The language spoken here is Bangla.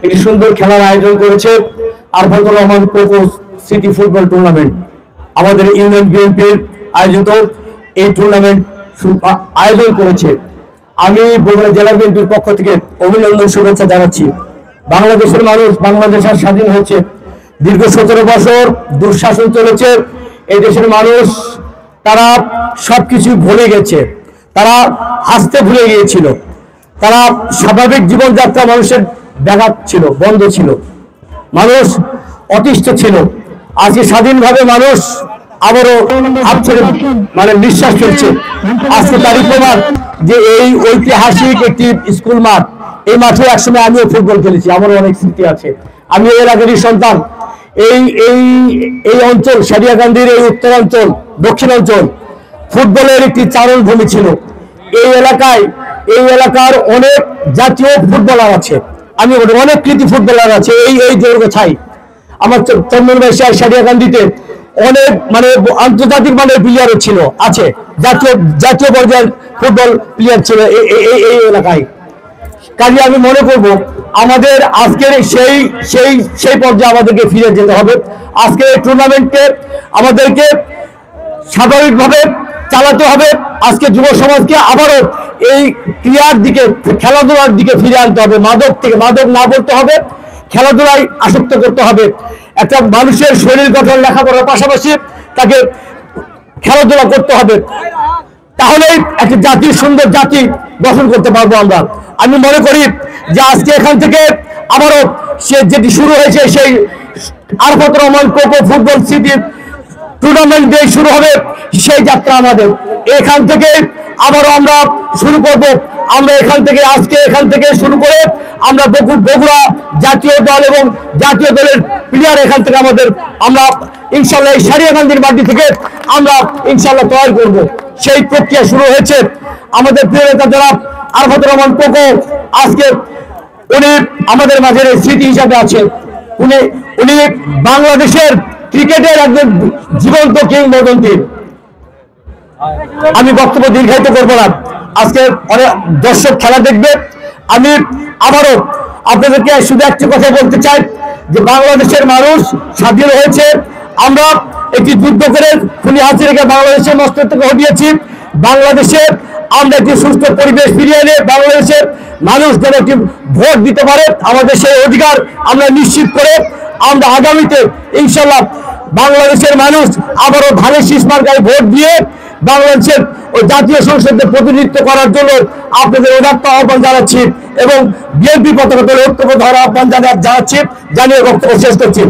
একটি সুন্দর খেলার আয়োজন করেছে Arafatur Rahman Koko city football tournament. আমাদের ইউনিয়ন বিএনপির আয়োজিত এই টুর্নামেন্ট আয়োজন করেছে। আমি বগুড়া জেলা বিএনপির পক্ষ থেকে অভিনন্দন শুভেচ্ছা জানাচ্ছি। বাংলাদেশের মানুষ, বাংলাদেশ আর স্বাধীন হয়েছে, দীর্ঘ 17 বছর দুঃশাসন চলেছে। এই দেশের মানুষ তারা সবকিছু ভুলে গেছে, তারা হাসতে ভুলে গিয়েছিল, তারা স্বাভাবিক জীবনযাত্রা মানুষের ব্যাঘাত ছিল, বন্ধ ছিল, মানুষ অতিষ্ঠ ছিল। আজকে স্বাধীনভাবে মানুষ আবারও হাত ছেড়ে নিঃশ্বাস ফেলছে। আজকে তারই প্রমাণ যে এই ঐতিহাসিক একটি স্কুল মাঠ, এই মাঠে একসময় আমিও ফুটবল খেলেছি, আমারও অনেক স্মৃতি আছে। আমি এর আগেরই সন্তান। এই এই এই অঞ্চল, সারিয়াকান্দির এই উত্তরাঞ্চল, দক্ষিণাঞ্চল ফুটবলের একটি চারণ ভূমি ছিল। এই এলাকার অনেক জাতীয় ফুটবলার আছে, আমি অনেক কৃতি ফুটবলার আছে। এই দৈর্ঘ্য ছাই আমার চন্দনবাসী সারিয়াকান্দিতে অনেক আন্তর্জাতিক মানের প্লেয়ারও ছিল, আছে, জাতীয় পর্যায়ের ফুটবল প্লেয়ার ছিল এই এলাকায়। কাজে আমি মনে করব আমাদের আজকের সেই পর্যায়ে আমাদেরকে ফিরে যেতে হবে। আজকের এই টুর্নামেন্টকে আমাদেরকে স্বাভাবিকভাবে চালাতে হবে। আজকে যুব সমাজকে আবারও এই ক্রীড়ার দিকে, খেলাধুলার দিকে ফিরে আনতে হবে। মাদক না বলতে হবে, খেলাধুলায় আসক্ত করতে হবে। একটা মানুষের শরীর গঠন, লেখাপড়ার পাশাপাশি তাকে খেলাধুলা করতে হবে, তাহলেই একটা সুন্দর জাতি গঠন করতে পারবো আমরা। আমি মনে করি যে আজকে এখান থেকে আবারও যেটি শুরু হয়েছে, সেই Arafatur Rahman Koko football city tournament দিয়ে শুরু হবে সেই যাত্রা আমাদের। এখান থেকে আবারও আমরা শুরু করব। আমরা এখান থেকে শুরু করে আমরা বগুড়া জাতীয় দল এবং জাতীয় দলের প্লেয়ার এখান থেকে আমরা ইনশাল্লাহ এই সারিয়াকান্দির মাটি থেকে আমরা ইনশাল্লাহ তৈরি করব। সেই প্রক্রিয়া শুরু হয়েছে। আমাদের প্রিয় নেতা যারা আরফাতুর রহমান কোকো, আজকে উনি আমাদের মাঝে স্মৃতি হিসাবে আছে। উনি বাংলাদেশের ক্রিকেটের একজন জীবন্ত কিংবদন্তি। আমি বক্তব্য দীর্ঘায়িত করব না, আজকে অনেক দর্শক খেলা দেখবে। আমি আবারও আপনাদেরকে শুধু একটি কথা বলতে চাই যে বাংলাদেশের মানুষ স্বাধীন হয়েছে। আমরা একটি যুদ্ধ করে খুনি হাসিনাকে বাংলাদেশের মস্তক থেকে হটিয়েছি। বাংলাদেশে আমরা একটি সুস্থ পরিবেশ ফিরিয়ে এনে বাংলাদেশের মানুষ যেন একটি ভোট দিতে পারে, আমাদের সেই অধিকার আমরা নিশ্চিত করে আমরা আগামীতে ইনশাল্লাহ বাংলাদেশের মানুষ আবারও ধানের শীষ মার্কায় ভোট দিয়ে বাংলাদেশের ওই জাতীয় সংসদে প্রতিনিধিত্ব করার জন্য আপনাদের উদাত্ত আহ্বান জানাচ্ছি এবং বিএনপি পতাকা তুলে ঐক্যবদ্ধ হওয়ার আহ্বান জানিয়ে বক্তব্য শেষ করছি।